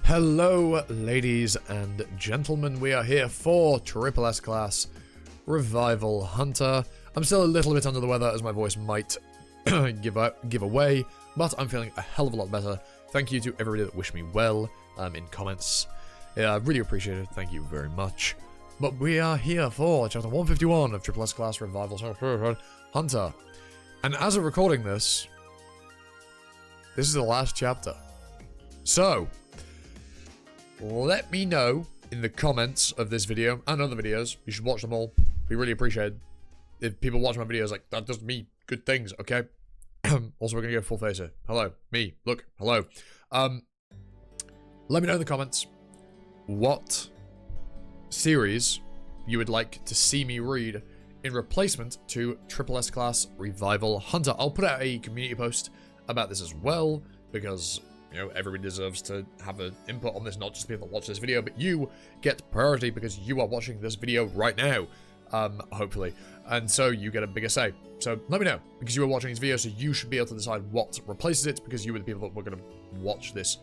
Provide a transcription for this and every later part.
Hello, ladies and gentlemen. We are here for SSS class Revival Hunter. I'm still a little bit under the weather, as my voice might give away, but I'm feeling a hell of a lot better. Thank you to everybody that wished me well in comments. Yeah, I really appreciate it. Thank you very much. But we are here for chapter 151 of SSS class Revival Hunter. And as of recording this is the last chapter. So, let me know in the comments of this video and other videos. You should watch them all. We really appreciate it. If people watch my videos, like, that does me good things, okay? Also, we're gonna go full face here. Hello, me, look, hello. Let me know in the comments what series you would like to see me read in replacement to SSS class Revival Hunter. I'll put out a community post about this as well, because you know, everybody deserves to have an input on this, not just people that watch this video, but you get priority because you are watching this video right now, hopefully. And so you get a bigger say. So let me know, because you are watching this video, so you should be able to decide what replaces it, because you are the people that were going to watch this,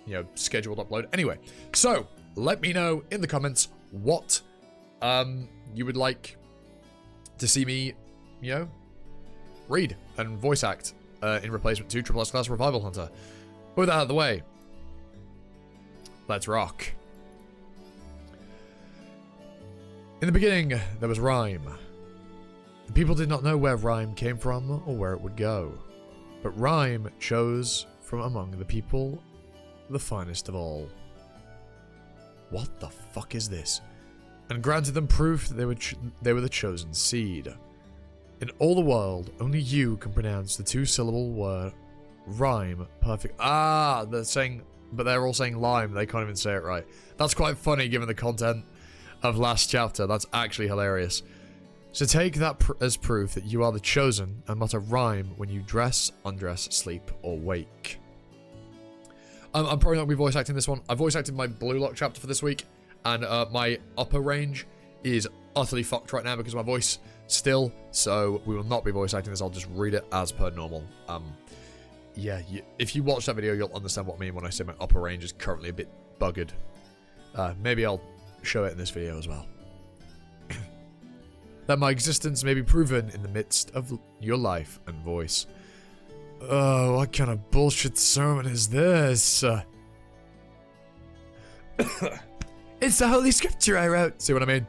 you know, scheduled upload. Anyway, so let me know in the comments what you would like to see me, you know, read and voice act in replacement to SSS class Revival Hunter. With that out of the way, let's rock. In the beginning, there was rhyme. The people did not know where rhyme came from or where it would go. But rhyme chose from among the people the finest of all. What the fuck is this? And granted them proof that they were the chosen seed. In all the world, only you can pronounce the two-syllable word rhyme perfect. Ah, they're saying, but they're all saying lime. They can't even say it right. That's quite funny given the content of last chapter. That's actually hilarious. So take that as proof that you are the chosen and mutter rhyme when you dress, undress, sleep, or wake. I'm probably not going to be voice acting this one. I voice acted my Blue Lock chapter for this week, and my upper range is utterly fucked right now because of my voice still, so we will not be voice acting this. I'll just read it as per normal. Yeah, if you watch that video, you'll understand what I mean when I say my upper range is currently a bit buggered. Maybe I'll show it in this video as well. That my existence may be proven in the midst of your life and voice. Oh, what kind of bullshit sermon is this? It's the Holy Scripture I wrote. See what I mean?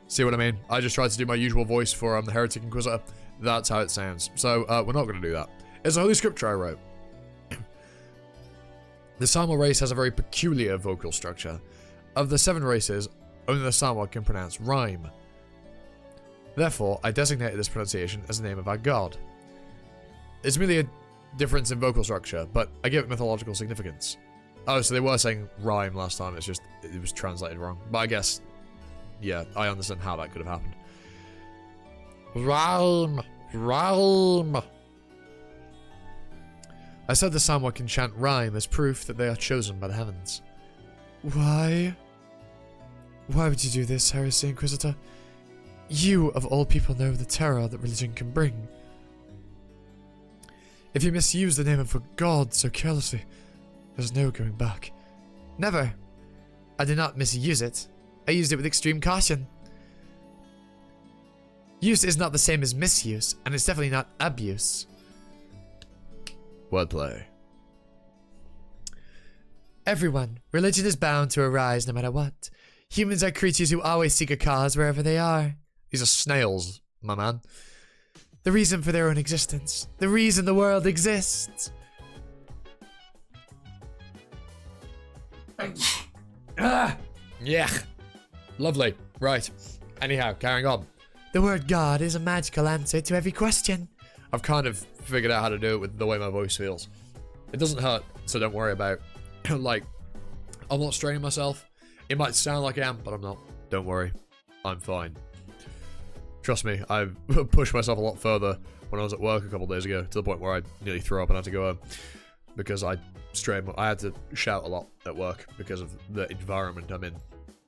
See what I mean? I just tried to do my usual voice for the Heretic Inquisitor. That's how it sounds. So, we're not going to do that. It's a Holy Scripture I wrote. The Samoa race has a very peculiar vocal structure. Of the 7 races, only the Samoa can pronounce rhyme. Therefore, I designated this pronunciation as the name of our god. It's merely a difference in vocal structure, but I give it mythological significance. Oh, so they were saying rhyme last time, it's just, it was translated wrong. But I guess, yeah, I understand how that could have happened. Rhyme! Rhyme! I said the Samoa can chant rhyme as proof that they are chosen by the heavens. Why? Why would you do this, Heresy Inquisitor? You, of all people, know the terror that religion can bring. If you misuse the name of a god so carelessly, there's no going back. Never. I did not misuse it. I used it with extreme caution. Use is not the same as misuse, and it's definitely not abuse. Wordplay. Everyone, religion is bound to arise no matter what. Humans are creatures who always seek a cause wherever they are. These are snails, my man. The reason for their own existence. The reason the world exists. Yeah. Lovely. Right. Anyhow, carrying on. The word God is a magical answer to every question. I've kind of figured out how to do it with the way my voice feels. It doesn't hurt, so don't worry about it. Like, I'm not straining myself. It might sound like I am, but I'm not. Don't worry. I'm fine. Trust me, I've pushed myself a lot further when I was at work a couple days ago, to the point where I nearly threw up and had to go home. Because I had to shout a lot at work because of the environment I'm in.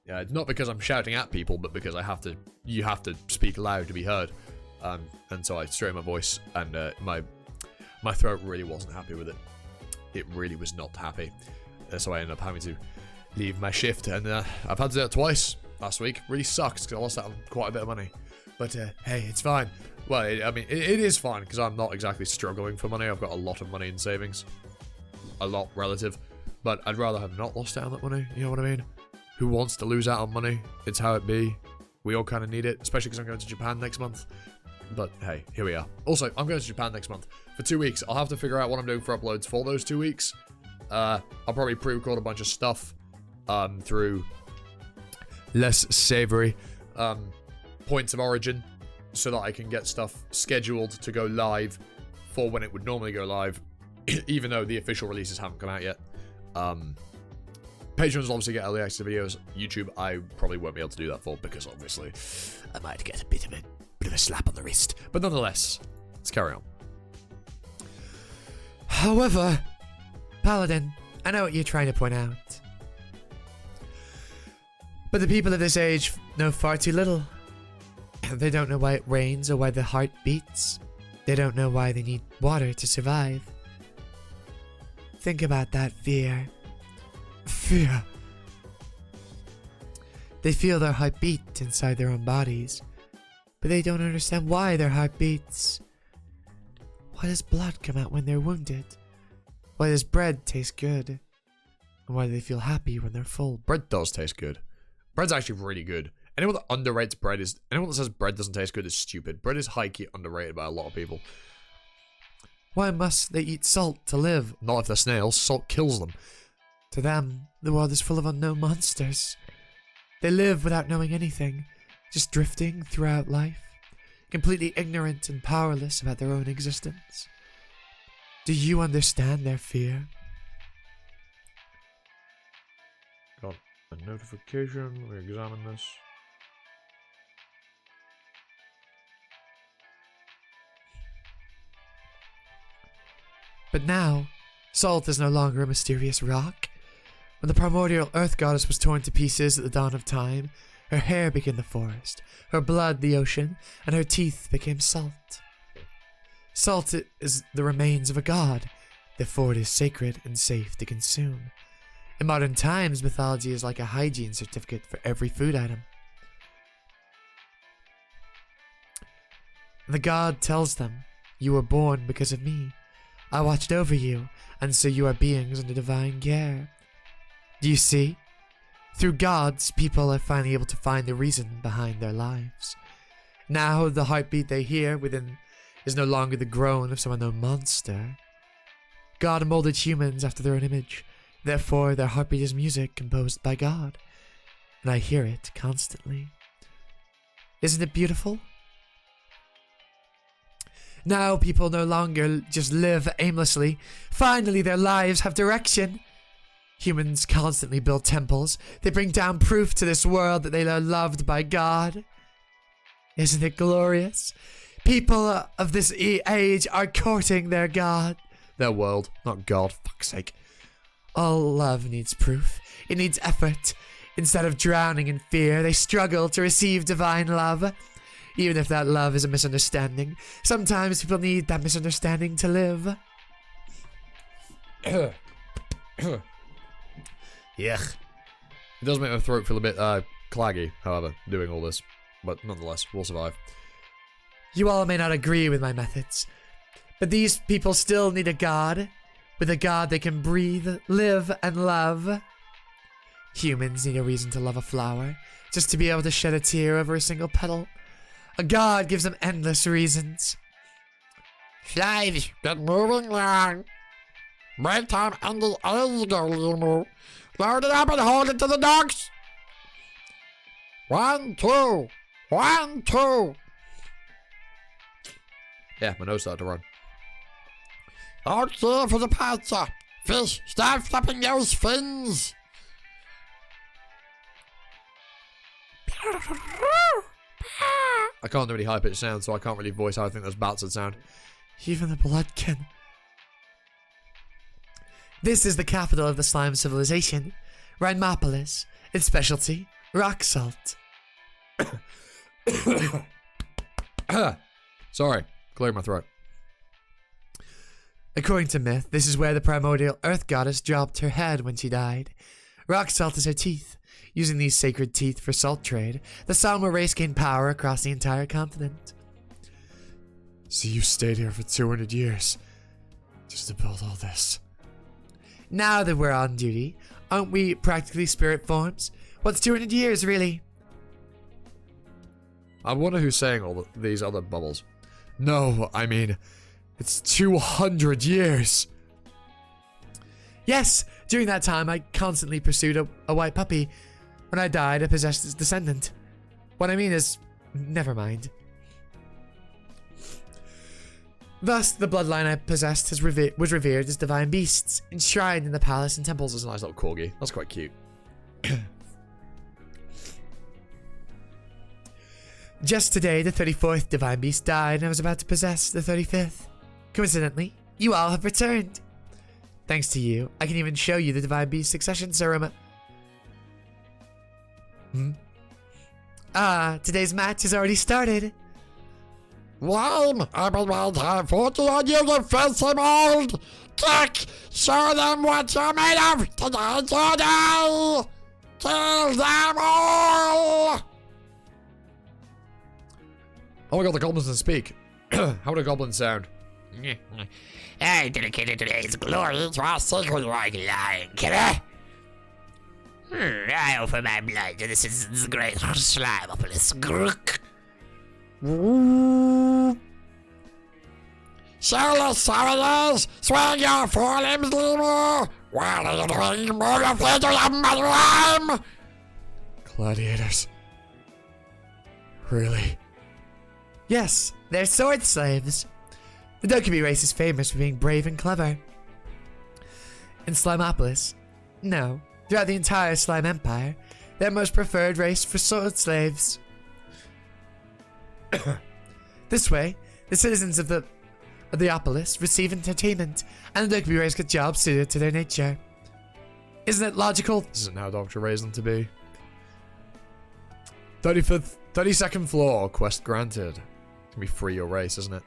Yeah, it's not because I'm shouting at people, but because you have to speak loud to be heard. And so I strained my voice, and my throat really wasn't happy with it. It really was not happy. So I ended up having to leave my shift, and I've had to do it twice last week. Really sucks because I lost out on quite a bit of money. But hey, it's fine. Well, I mean, it is fine because I'm not exactly struggling for money. I've got a lot of money in savings. A lot relative. But I'd rather have not lost out on that money. You know what I mean? Who wants to lose out on money? It's how it be. We all kind of need it, especially because I'm going to Japan next month. But hey, here we are. Also, I'm going to Japan next month for 2 weeks. I'll have to figure out what I'm doing for uploads for those 2 weeks. I'll probably pre-record a bunch of stuff through less savory points of origin so that I can get stuff scheduled to go live for when it would normally go live, even though the official releases haven't come out yet. Patrons obviously get early access to videos. YouTube, I probably won't be able to do that for because obviously I might get a bit of a slap on the wrist. But nonetheless, let's carry on. However, Paladin, I know what you're trying to point out. But the people of this age know far too little. They don't know why it rains or why the heart beats. They don't know why they need water to survive. Think about that fear. Fear. They feel their heart beat inside their own bodies, but they don't understand why their heart beats. Why does blood come out when they're wounded? Why does bread taste good? And why do they feel happy when they're full? Bread does taste good. Bread's actually really good. Anyone that underrates bread is... Anyone that says bread doesn't taste good is stupid. Bread is high-key underrated by a lot of people. Why must they eat salt to live? Not if they're snails. Salt kills them. To them, the world is full of unknown monsters. They live without knowing anything, just drifting throughout life, completely ignorant and powerless about their own existence. Do you understand their fear? Got a notification. Let me examine this. But now, salt is no longer a mysterious rock. When the primordial earth goddess was torn to pieces at the dawn of time, her hair became the forest, her blood the ocean, and her teeth became salt. Salt is the remains of a god, therefore it is sacred and safe to consume. In modern times, mythology is like a hygiene certificate for every food item. The god tells them, "You were born because of me. I watched over you, and so you are beings under divine care." Do you see? Through gods, people are finally able to find the reason behind their lives. Now, the heartbeat they hear within is no longer the groan of some unknown monster. God molded humans after their own image. Therefore, their heartbeat is music composed by God. And I hear it constantly. Isn't it beautiful? Now people no longer just live aimlessly. Finally, their lives have direction. Humans constantly build temples. They bring down proof to this world that they are loved by God. Isn't it glorious? People of this age are courting their God. Their world, not God, fuck's sake. All love needs proof. It needs effort. Instead of drowning in fear, they struggle to receive divine love. Even if that love is a misunderstanding, sometimes people need that misunderstanding to live. Yuck. It does make my throat feel a bit claggy, however, doing all this. But nonetheless, we'll survive. You all may not agree with my methods, but these people still need a god. With a god they can breathe, live, and love. Humans need a reason to love a flower, just to be able to shed a tear over a single petal. A god gives them endless reasons. Slaves, get moving along. Break time ended ages ago, Limu. Load it up and hold it to the docks. 1, 2. 1, 2. Yeah, my nose started to run. Okay for the pizza. Fish, stop flapping those fins. I can't do any high-pitched sounds, so I can't really voice how I think those bats would sound. Even the blood can. This is the capital of the slime civilization, Rhymopolis. Its specialty, rock salt. Sorry, clearing my throat. According to myth, this is where the primordial earth goddess dropped her head when she died. Rock salt is her teeth. Using these sacred teeth for salt trade, the Sama race gained power across the entire continent. So you stayed here for 200 years just to build all this? Now that we're on duty, aren't we practically spirit forms? What's 200 years, really? I wonder who's saying all these other bubbles. No, I mean, it's 200 years. Yes, during that time I constantly pursued a white puppy. When I died, I possessed its descendant. What I mean is, never mind. Thus, the bloodline I possessed was revered as divine beasts, enshrined in the palace and temples. That's a nice little corgi. That's quite cute. Just today, the 34th divine beast died, and I was about to possess the 35th. Coincidentally, you all have returned. Thanks to you, I can even show you the divine beast succession ceremony. Today's match has already started. Lame! I've been waiting here 40 odd years to face him old! Kick! Show them what you're made of! Today's your day! Kill them all! Oh my god, the goblins can speak. How do goblins sound? I dedicated today's glory to our sacred white lion, killer! I offer my blood to the citizens' great Slimeopolis. Grook! Shirtless savages, swing your forelimbs, Limo! While you dream more of fate of motherland! Gladiators. Really? Yes, they're sword slaves. The Dokkaebi race is famous for being brave and clever. In Slimeopolis, no, throughout the entire Slime Empire, their most preferred race for sword slaves. This way, the citizens of the Opolis receive entertainment, and the Dokkaebi race get jobs suited to their nature. Isn't it logical? This isn't how Doctor raised them to be. 32nd floor, quest granted. It's gonna be free your race, isn't it?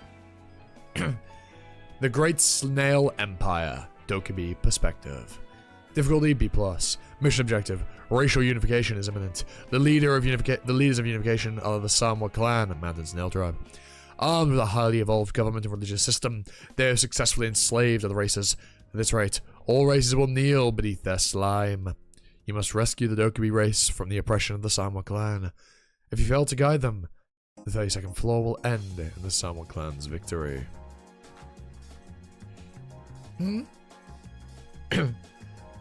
The Great Snail Empire, Dokkaebi perspective. Difficulty B+. Mission objective: racial unification is imminent. The leaders of unification are the Samwa clan, a Mountain Snail tribe. Armed with a highly evolved government and religious system, they have successfully enslaved other races. At this rate, all races will kneel beneath their slime. You must rescue the Dokkaebi race from the oppression of the Samwa clan. If you fail to guide them, the 32nd floor will end in the Samwa clan's victory.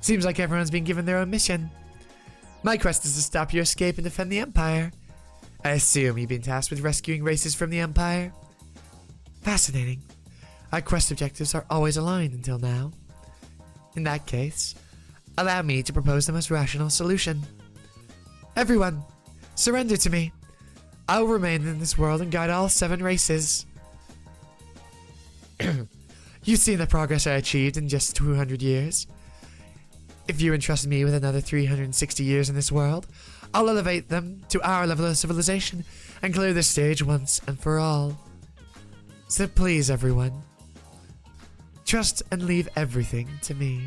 Seems like everyone's been given their own mission. My quest is to stop your escape and defend the Empire. I assume you've been tasked with rescuing races from the Empire. Fascinating. Our quest objectives are always aligned until now. In that case, allow me to propose the most rational solution. Everyone, surrender to me. I will remain in this world and guide all 7 races. You've seen the progress I achieved in just 200 years. If you entrust me with another 360 years in this world, I'll elevate them to our level of civilization and clear the stage once and for all. So please, everyone, trust and leave everything to me.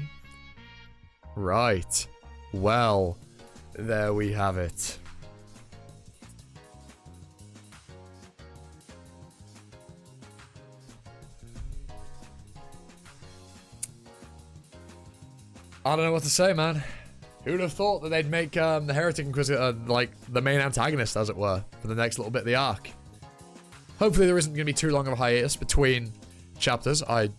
Right. Well, there we have it. I don't know what to say, man. Who'd have thought that they'd make the Heretic Inquisitor like the main antagonist, as it were, for the next little bit of the arc. Hopefully there isn't going to be too long of a hiatus between chapters. I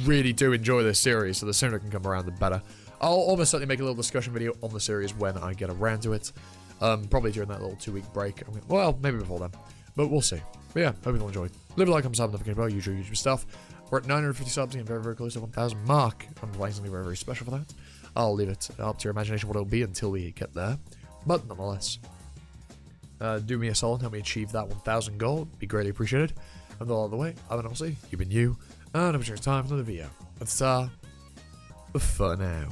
really do enjoy this series, so the sooner it can come around, the better. I'll almost certainly make a little discussion video on the series when I get around to it. Probably during that little 2-week break. Well, maybe before then. But we'll see. But yeah, hope you all enjoyed. Leave a like, comment, subscribe, notification bell, usual YouTube stuff. We're at 950 subs, getting very, very close to 1,000 mark. I'm playing something very, very special for that. I'll leave it up to your imagination what it'll be until we get there. But nonetheless, do me a solid, help me achieve that 1,000 goal. It'd be greatly appreciated. And all the way, I've been obviously, you've been you, and I'm sure it's time for another video. That's for now.